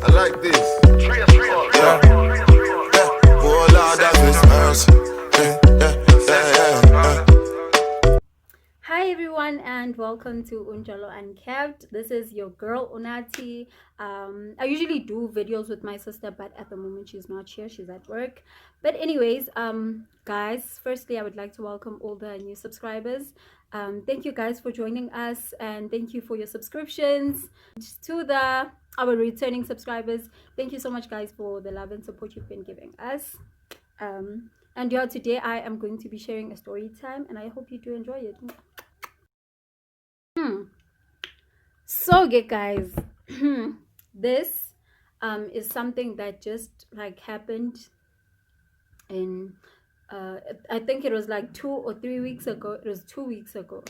I like this. Yeah. Oh Lord, that is mercy. Hi everyone and welcome to Unjalo Unkept. This is your girl Unati. I usually do videos with my sister, but at the moment she's not here, she's at work. But anyways, guys, firstly I would like to welcome all the new subscribers. Thank you guys for joining us and thank you for your subscriptions. To our returning subscribers, thank you so much guys for the love and support you've been giving us. And yeah, today I am going to be sharing a story time and I hope you do enjoy it. So good guys, this is something that just like happened in I think it was like 2 or 3 weeks ago. It was 2 weeks ago.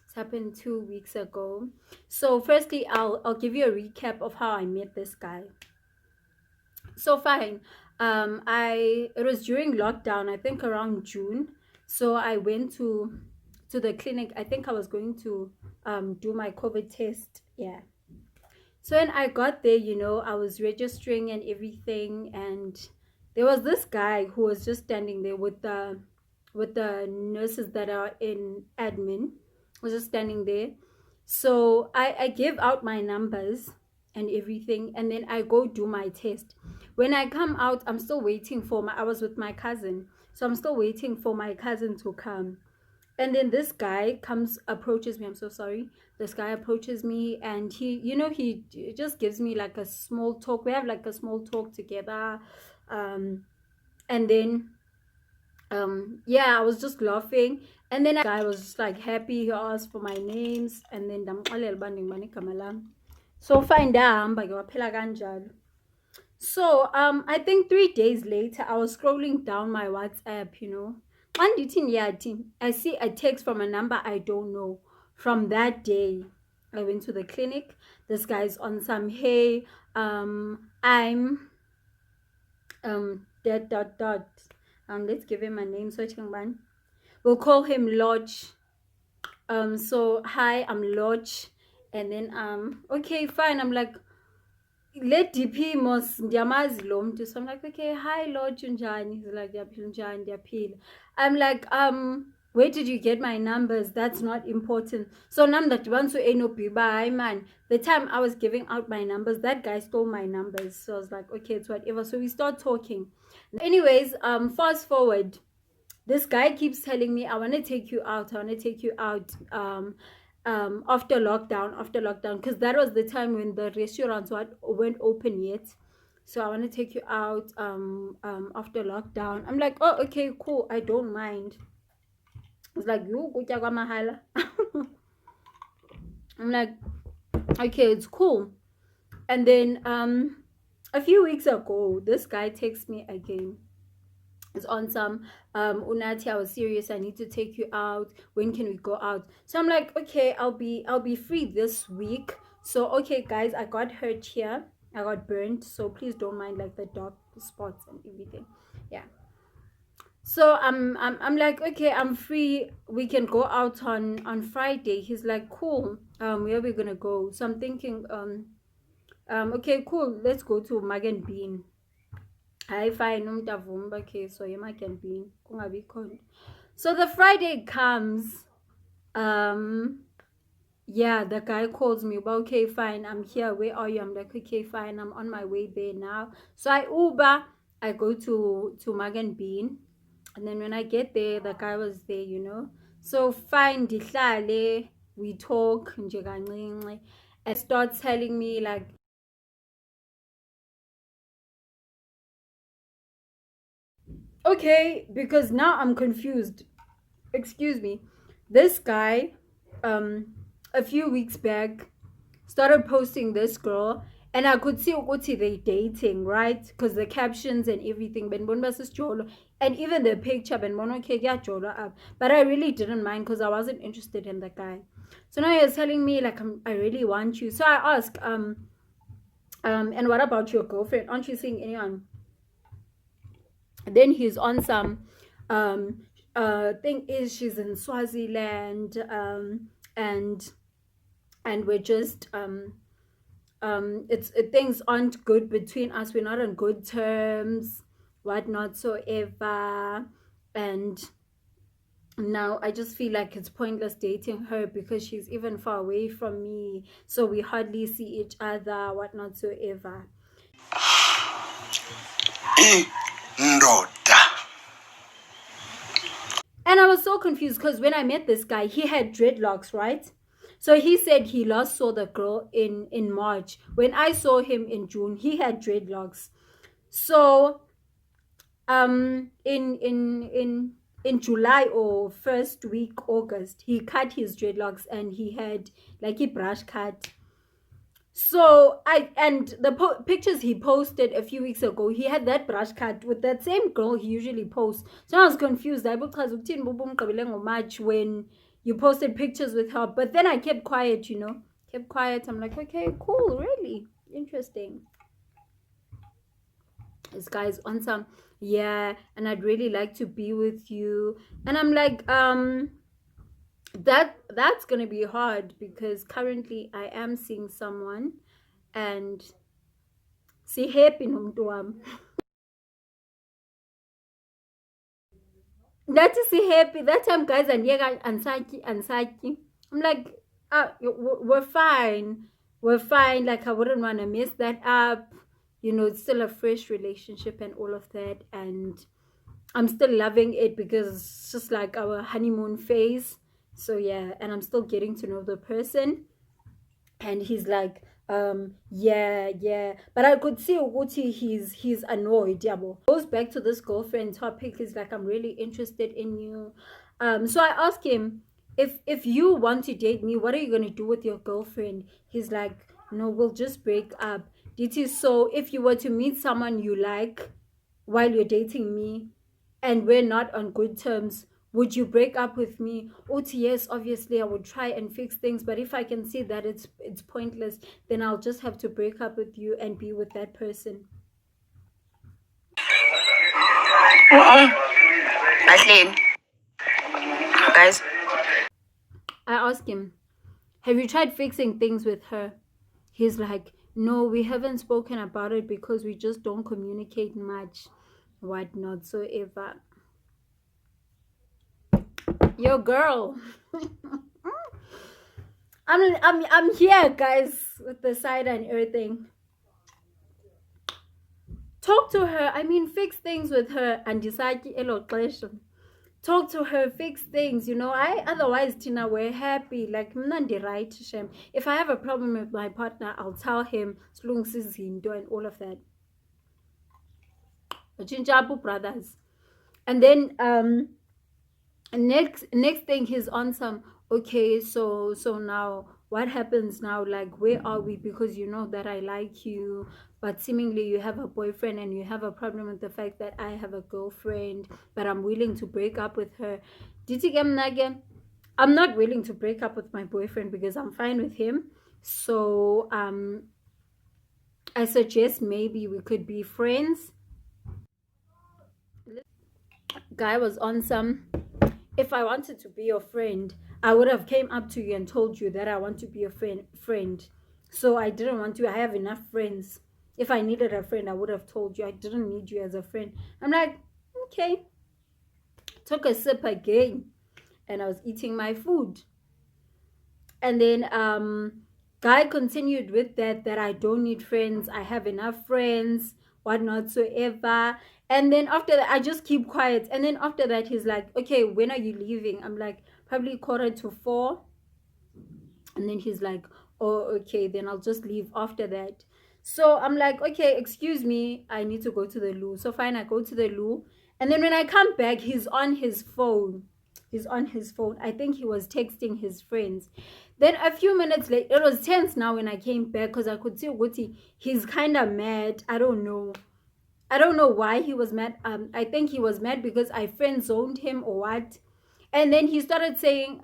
It's happened 2 weeks ago. So firstly I'll give you a recap of how I met this guy. So fine, it was during lockdown, I think around June. So I went to the clinic. I think I was going to do my COVID test. Yeah. So when I got there, I was registering and everything, and there was this guy who was just standing there with the nurses that are in admin. Was just standing there. So I give out my numbers and everything, and then I go do my test. When I come out, I'm still waiting for I was with my cousin, so I'm still waiting for my cousin to come. And then this guy approaches me. I'm so sorry. This guy approaches me and he just gives me like a small talk. We have like a small talk together. And then yeah, I was just laughing. And then guy was just like happy. He asked for my names, and then so find out. So I think 3 days later I was scrolling down my WhatsApp. I see a text from a number I don't know. From that day I went to the clinic. This guy's on some, hey, I'm dot. Let's give him a name. So we'll call him Lodge. So hi, I'm Lodge. And then okay, fine. I'm like, let DP mos ndiyamazi lo mntu. So I'm like, okay, hi Lodge, unjani? He's like, ndiyaphila unjani, ndiyaphila. I'm like, where did you get my numbers? That's not important. So now that you want to hi man. The time I was giving out my numbers, that guy stole my numbers. So I was like, okay, it's whatever. So we start talking. Anyways, fast forward. This guy keeps telling me, I want to take you out. After lockdown, because that was the time when the restaurants weren't open yet. So I want to take you out after lockdown. I'm like, oh, okay, cool, I don't mind. It's like, you go mahala. I'm like, okay, it's cool. And then a few weeks ago, this guy texts me again. It's on some Unati, I was serious, I need to take you out. When can we go out? So I'm like, okay, I'll be free this week. So okay guys, I got hurt here, I got burnt, so please don't mind like the dark spots and everything. Yeah. So I'm like, okay, I'm free, we can go out on Friday. He's like, cool, where are we gonna go? So I'm thinking okay, cool, let's go to Magen Bean. Hi, fine, okay, so you might can be kungabi. So the Friday comes, yeah, the guy calls me, but okay, fine, I'm here, where are you? I'm like, okay, fine, I'm on my way there now. So I Uber, I go to Magen Bean, and then when I get there, the guy was there. So fine, dihlale, we talk nje kancinci, and starts telling me like, okay, because now I'm confused. Excuse me. This guy, a few weeks back, started posting this girl, and I could see Uguti they dating, right? Because the captions and everything, Ben Bonbasis Jolo, and even the picture, Ben Bonoke Jolo up. But I really didn't mind because I wasn't interested in the guy. So now he's telling me like, I really want you. So I ask, and what about your girlfriend? Aren't you seeing anyone? Then he's on some thing is she's in Swaziland, and we're just things aren't good between us. We're not on good terms, whatnot so ever. And now I just feel like it's pointless dating her because she's even far away from me, so we hardly see each other, whatnot so ever. Indoda. And I was so confused because when I met this guy, he had dreadlocks, right? So he said he last saw the girl in March. When I saw him in June, he had dreadlocks. So in July or first week August, he cut his dreadlocks and he had like a brush cut. So the pictures he posted a few weeks ago, he had that brush cut with that same girl he usually posts. So I was confused. I March when you posted pictures with her, but then I kept quiet. Kept quiet. I'm like, okay, cool, really interesting. This guy's on some, yeah, and I'd really like to be with you. And I'm like, that's gonna be hard because currently I am seeing someone and happy nomuntu wami. That is happy that time, guys, and ansaki. I'm like, we're fine, like I wouldn't want to mess that up. It's still a fresh relationship and all of that, and I'm still loving it because it's just like our honeymoon phase. So yeah, and I'm still getting to know the person. And he's like, yeah, but I could see Uguti, he's annoyed. Yabo goes back to this girlfriend topic. He's like, I'm really interested in you. So I asked him, if you want to date me, what are you gonna do with your girlfriend? He's like, no, we'll just break up. DT, so if you were to meet someone you like while you're dating me and we're not on good terms, would you break up with me? Yes, obviously I would try and fix things, but if I can see that it's pointless, then I'll just have to break up with you and be with that person. Ashley, guys, I asked him, have you tried fixing things with her? He's like, no, we haven't spoken about it because we just don't communicate much, whatnot so ever. Yo, girl. I'm here, guys, with the side and everything. Talk to her. I mean, fix things with her and decide talk to her, fix things. I otherwise, Tina, we're happy. Like Mnandi, right? Shem. If I have a problem with my partner, I'll tell him and all of that. Chinchapu brothers. And then next thing he's on some, okay, so now what happens now, like where are we, because you know that I like you, but seemingly you have a boyfriend and you have a problem with the fact that I have a girlfriend, but I'm willing to break up with her. I'm not willing to break up with my boyfriend because I'm fine with him. So I suggest maybe we could be friends. Guy was on some, if I wanted to be your friend, I would have came up to you and told you that I want to be a friend. So I didn't want to. I have enough friends. If I needed a friend, I would have told you. I didn't need you as a friend. I'm like, okay. Took a sip again, and I was eating my food. And then guy continued with that I don't need friends. I have enough friends, whatnotsoever. And then after that, I just keep quiet. And then after that, he's like, okay, when are you leaving? I'm like, probably 3:45. And then he's like, oh, okay, then I'll just leave after that. So I'm like, okay, excuse me, I need to go to the loo. So fine, I go to the loo. And then when I come back, he's on his phone. I think he was texting his friends. Then a few minutes later, it was tense now when I came back because I could see Guti, he's kind of mad. I don't know why he was mad. I think he was mad because I friend zoned him or what. And then he started saying,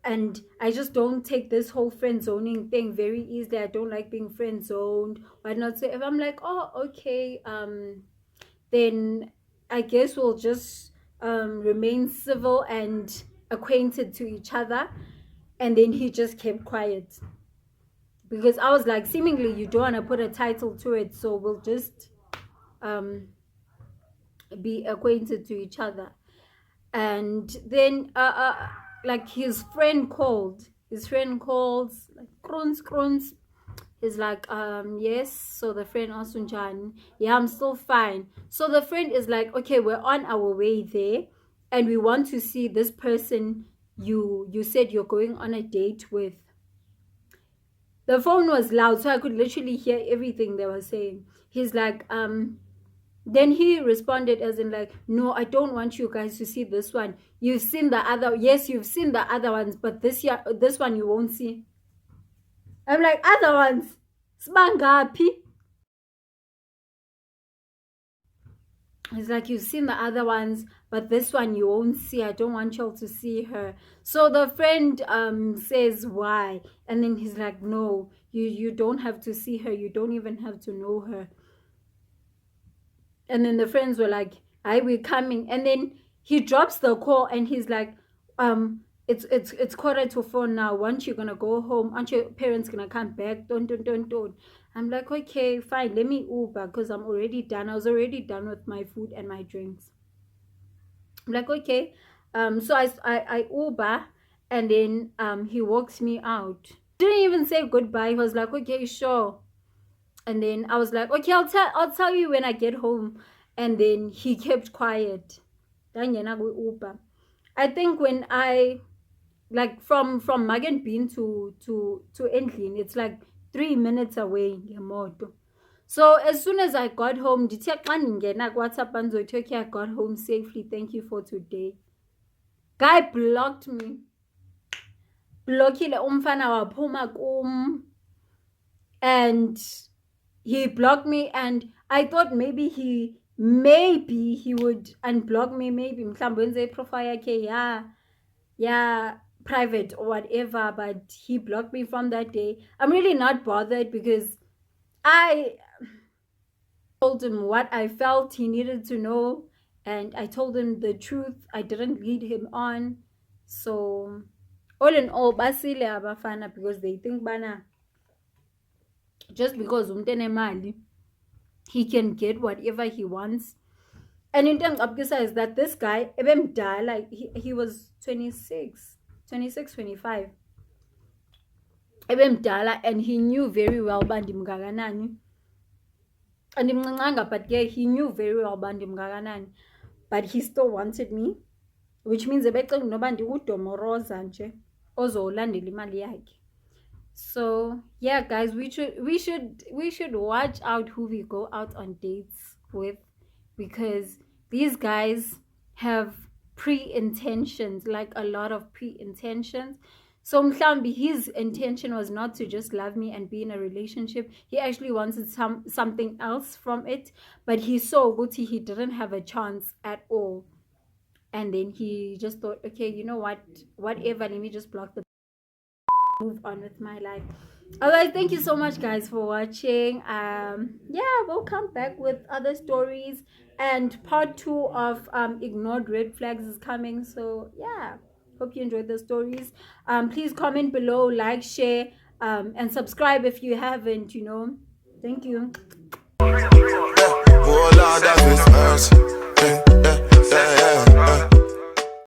and I just don't take this whole friend zoning thing very easily. I don't like being friend zoned, whatnot. So if I'm like, oh, okay, then I guess we'll just remain civil and acquainted to each other. And then he just kept quiet. because I was like, seemingly you don't want to put a title to it, so we'll just be acquainted to each other. And then like his friend calls like kruns. He's like, yes. So the friend asked Unjan, yeah, I'm still fine. So the friend is like, okay, we're on our way there, and we want to see this person you said you're going on a date with. The phone was loud, so I could literally hear everything they were saying. He's like, then he responded as in like, no, I don't want you guys to see this one. You've seen the other, yes, you've seen the other ones, but this one you won't see. I'm like, other ones? Sbangapi? It's like, you've seen the other ones, but this one you won't see. I don't want y'all to see her. So the friend says, why? And then he's like, no, you don't have to see her. You don't even have to know her. And then the friends were like, we're coming. And then he drops the call and he's like, it's 4:45 now. Aren't you gonna go home? Aren't your parents gonna come back? Don't. I'm like, okay, fine, let me Uber because I'm already done. I was already done with my food and my drinks. I'm like, okay. So I Uber, and then he walks me out. Didn't even say goodbye. He was like, okay, sure. And then I was like, okay, I'll tell you when I get home. And then he kept quiet. Uber. I think when I like from Mug and Bean to Endlin, it's like 3 minutes away ngemoto. So as soon as I got home, WhatsApp okay, I got home safely. Thank you for today. Guy blocked me. Blockile umfana waphuma kum. And he blocked me, and I thought maybe he would unblock me, maybe mhlawumbe profile yakhe yeah private or whatever, but he blocked me from that day. I'm really not bothered because I told him what I felt he needed to know, and I told him the truth. I didn't lead him on. So all in all, basile abafana because they think bana just because mali he can get whatever he wants. And in terms of Gisa is that this guy, like he was 26, 25. And he knew very well bandi mgaganani. And but yeah, he knew very well bandi mgaganani. But he still wanted me, which means nobandi udomoroza nje ozolandela imali yakhe. So yeah, guys, we should watch out who we go out on dates with, because these guys have pre-intentions, like a lot of pre-intentions. So mhlambi, his intention was not to just love me and be in a relationship. He actually wanted something else from it, but he saw Guti he didn't have a chance at all. And then he just thought, okay, you know what, whatever, let me just block the move on with my life. Alright, thank you so much, guys, for watching. Yeah, we'll come back with other stories, and part 2 of ignored red flags is coming. So yeah, hope you enjoyed the stories. Please comment below, like, share, and subscribe if you haven't, thank you. Oh Lord, that is mercy. Yeah.